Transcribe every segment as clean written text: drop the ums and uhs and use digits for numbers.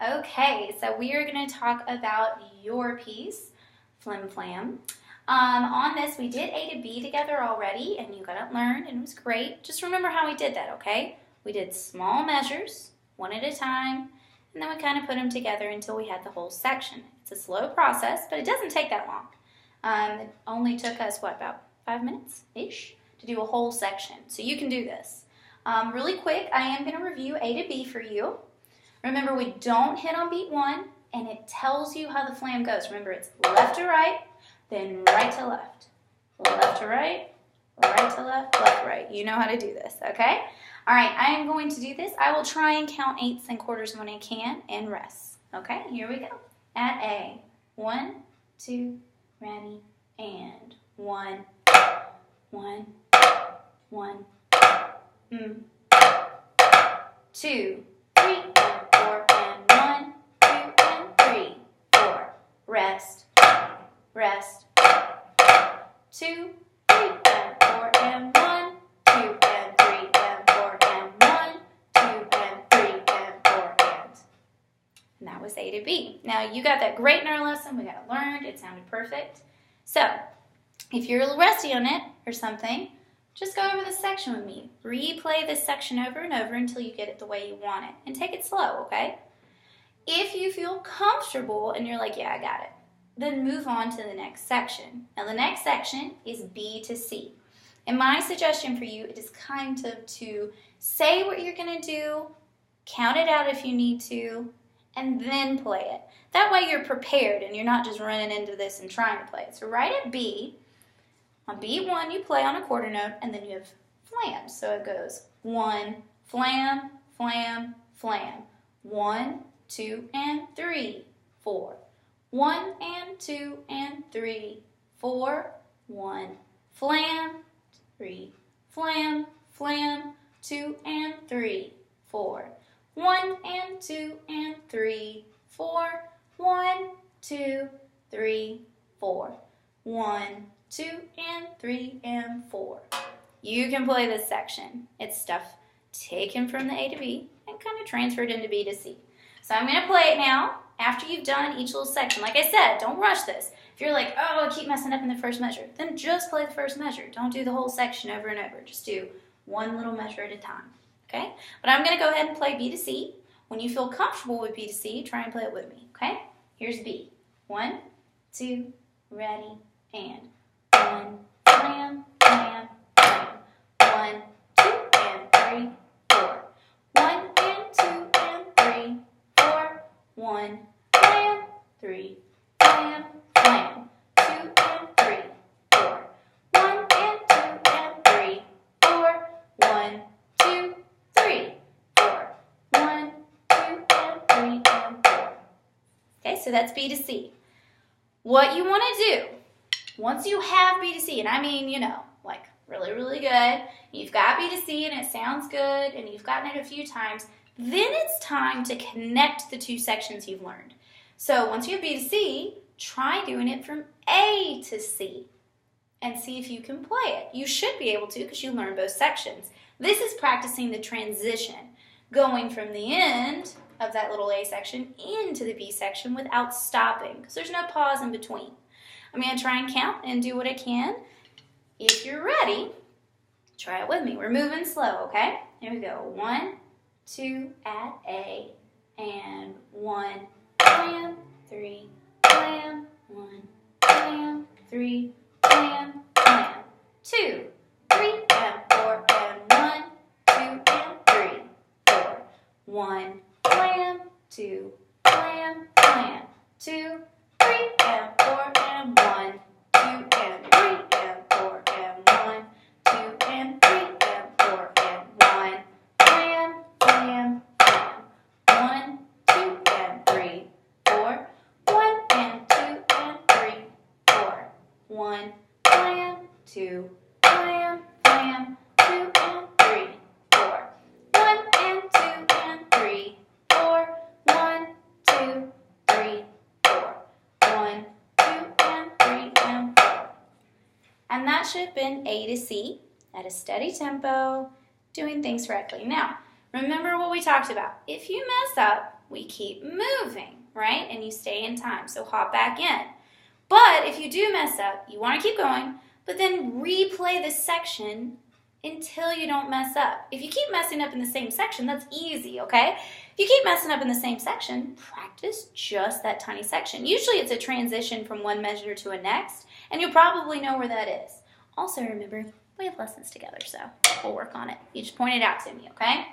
Okay, so we are going to talk about your piece, Flim Flam. On this, we did A to B together already, and you got it learned, and it was great. Just remember how we did that, okay? We did small measures, one at a time, and then we kind of put them together until we had the whole section. It's a slow process, but it doesn't take that long. It only took us, about 5 minutes-ish to do a whole section. So you can do this. Really quick, I am going to review A to B for you. Remember, we don't hit on beat 1, and it tells you how the flam goes. Remember, it's left to right, then right to left. Left to right, right to left, left to right. You know how to do this, okay? All right, I am going to do this. I will try and count eighths and quarters when I can and rest. Okay, here we go. At A, 1, 2, ready, and 1, 1, 1, 2, 3, and 4, and 1, 2, and 3, 4. Rest, rest. 2, 3, and 4, and 1, 2, and 3, and 4, and 1, 2, and 3, and 4, and that was A to B. Now, you got that great in our lesson. We got it learned. It sounded perfect. So, if you're a little rusty on it or something, just go over this section with me. Replay this section over and over until you get it the way you want it. And take it slow, okay? If you feel comfortable and you're like, yeah, I got it, then move on to the next section. Now, the next section is B to C. And my suggestion for you is kind of to say what you're going to do, count it out if you need to, and then play it. That way you're prepared and you're not just running into this and trying to play it. So right at B, on B1 you play on a quarter note and then you have flams. So it goes 1, flam, flam, flam. 1, 2, and 3, 4. 1 and 2 and 3, 4. 1, flam, 3, flam, flam, 2 and 3, 4. 1 and 2 and 3, 4. 1, 2, 3, 4. 1, 2, and 3, and 4. You can play this section. It's stuff taken from the A to B and kind of transferred into B to C. So I'm going to play it now after you've done each little section. Like I said, don't rush this. If you're like, oh, I keep messing up in the first measure, then just play the first measure. Don't do the whole section over and over. Just do one little measure at a time. Okay? But I'm going to go ahead and play B to C. When you feel comfortable with B to C, try and play it with me. Okay? Here's B. 1, 2, ready, and 1, flam, flam, flam. 1, 2, and 3, 4. 1 and 2 and 3, 4. 1, flam, 3, flam, flam. 2 and 3, 4. 1 and 2 and 3, 4. 1, 2, 3, 4. 1, 2, and 3, and 4. Okay, so that's B to C. What you want to do, once you have B to C, and I mean, you know, like really, really good, you've got B to C and it sounds good, and you've gotten it a few times, then it's time to connect the two sections you've learned. So once you have B to C, try doing it from A to C and see if you can play it. You should be able to because you learned both sections. This is practicing the transition, going from the end of that little A section into the B section without stopping because there's no pause in between. I'm going to try and count and do what I can. If you're ready, try it with me. We're moving slow, okay? Here we go. 1, 2 at A, and 1, flam, 3, flam, 1, flam, 3, flam, flam. 2, 3, and 4, and 1, 2, and 3, 4. 1, flam, 2, flam, flam. 2, 3, and 4, and 1, 2, and 3, and 4, and 1, 2, and 3, and 4, and 1, flam, flam, flam. 1, 2, and 3, 4. 1 and 2 and 3, 4. 1, flam, 2, flam, flam, 2 and 3, 4. 1 and 2 and 3, 4. 1, 2, 3, 4. 1, 2, and 3, and 4. And that should have been A to C at a steady tempo, doing things correctly. Now, remember what we talked about. If you mess up, we keep moving, right? And you stay in time, so hop back in. But if you do mess up, you want to keep going, but then replay this section until you don't mess up. If you keep messing up in the same section, that's easy, okay? If you keep messing up in the same section, practice just that tiny section. Usually it's a transition from one measure to a next, and you'll probably know where that is. Also remember, we have lessons together, so we'll work on it. You just point it out to me, okay?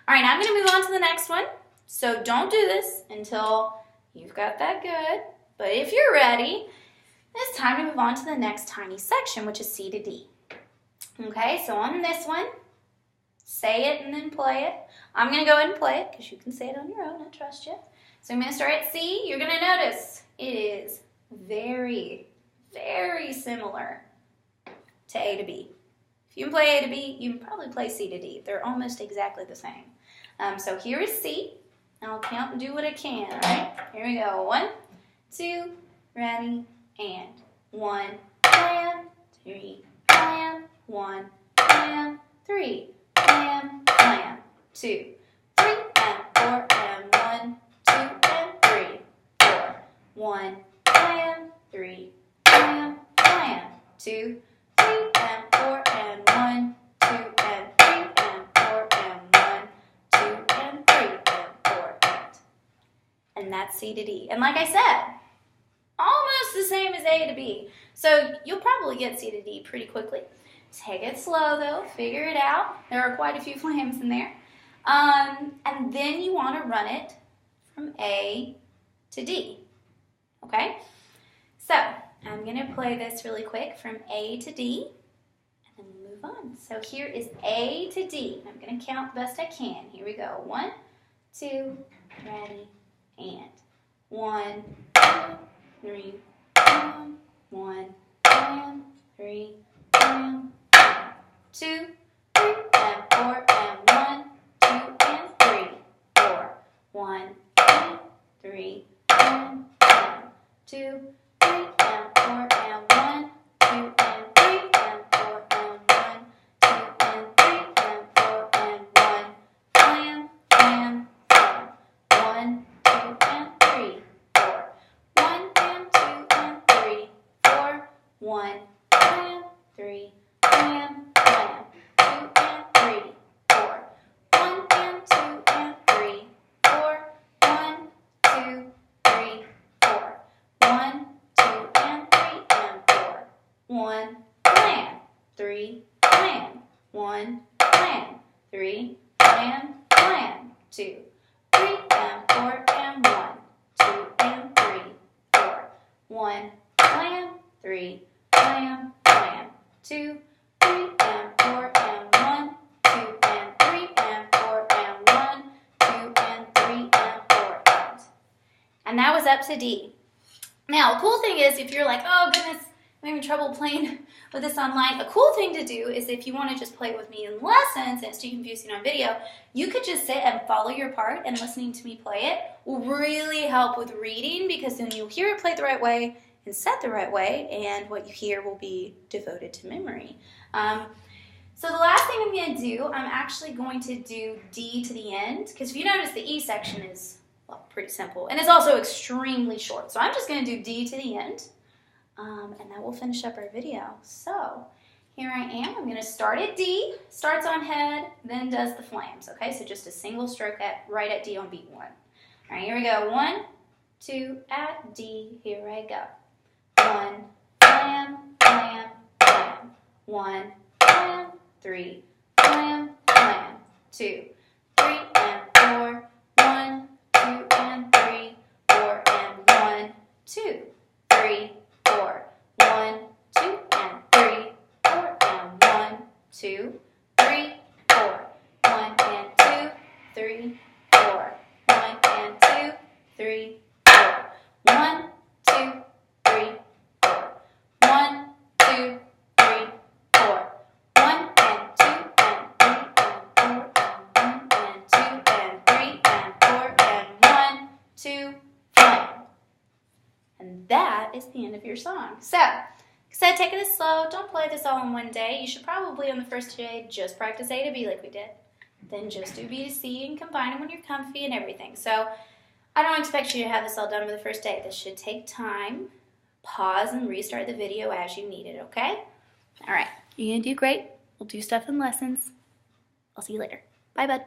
All right, now I'm going to move on to the next one. So don't do this until you've got that good. But if you're ready, it's time to move on to the next tiny section, which is C to D. Okay, so on this one, say it and then play it. I'm going to go ahead and play it because you can say it on your own. I trust you. So I'm going to start at C. You're going to notice it is very, very similar to A to B. If you can play A to B, you can probably play C to D. They're almost exactly the same. So here is C. I'll count and do what I can, all right? Here we go. 1, 2, ready, and 1, bam, 3, bam, 1, bam, 3, bam, bam, 2, 3, and 4, and 1, 2, and 3, 4, 1, bam, 3, bam, bam, 2, 3, and 4, and 1, 2, and 3, and 4, and 1, 2, and 3, and 4, and that's C to D. And like I said, almost the same as A to B. So you'll probably get C to D pretty quickly. Take it slow though, figure it out. There are quite a few flams in there. And then you want to run it from A to D. Okay? So I'm going to play this really quick from A to D, and then we'll move on. So here is A to D. I'm going to count the best I can. Here we go. 1, 2, ready, and 1, 2, 3, bam, 1, bam, 3, bam, bam, 2, 3, and 4, and 1, 2, and 3, 4, 1, bam, 3, bam, bam, 2, 3, and 4, and 1, 2, and 3, and 4, and 1, 2, and 3, and 4, and 1, bam, bam, bam, 1, 2, and 3, 4, 1, and 2, and 3, 4, 1, bam, 3, bam, bam, 2, and 3, 4, 1, and 2, and 3, 4, 1, 2, 3, 4, 1, 2, and 3, and 4, 1, bam, 3, bam, 1, bam, 3, bam, bam, 2, 3, and 4, and 1, 2, and 3, 4, 1, bam, 3, bam, bam, 2, 3, and 4, and 1, 2, and 3, and 4, and 1, 2, and 3, and 4, and that was up to D. Now, a cool thing is if you're like, oh goodness, I'm having trouble playing with this online, a cool thing to do is if you want to just play with me in lessons and it's too confusing on video, you could just sit and follow your part, and listening to me play it will really help with reading, because then you'll hear it played the right way and set the right way, and what you hear will be devoted to memory. So the last thing I'm going to do, I'm actually going to do D to the end, because if you notice the E section is, well, pretty simple, and it's also extremely short. So I'm just going to do D to the end, and that will finish up our video. So here I am. I'm going to start at D, starts on head, then does the flams. Okay, so just a single stroke right at D on beat 1. All right, here we go. 1, 2, at D. Here I go. 1, blam, blam, blam. 1, blam, 3, blam, blam. 2, 3, and 4. 1, 2, and 3, 4, and 1, 2, 3, 4. 1, 2, and 3, 4, and 1, 2, 3, 4. 1 and 2, 3, 4. 1 and 2, 3, 4. 1, 2, 3, 4. 1, 2, 3, 4. 1 and 2 and 3 and 4 and 1 and 2 and 3 and 4 and 1, 2, 5. And that is the end of your song. So, like I said, take it slow. Don't play this all in one day. You should probably on the first day just practice A to B like we did. then just do B to C and combine them when you're comfy and everything. So I don't expect you to have this all done by the first day. This should take time. Pause and restart the video as you need it, okay? All right, you're gonna do great. We'll do stuff in lessons. I'll see you later. Bye, bud.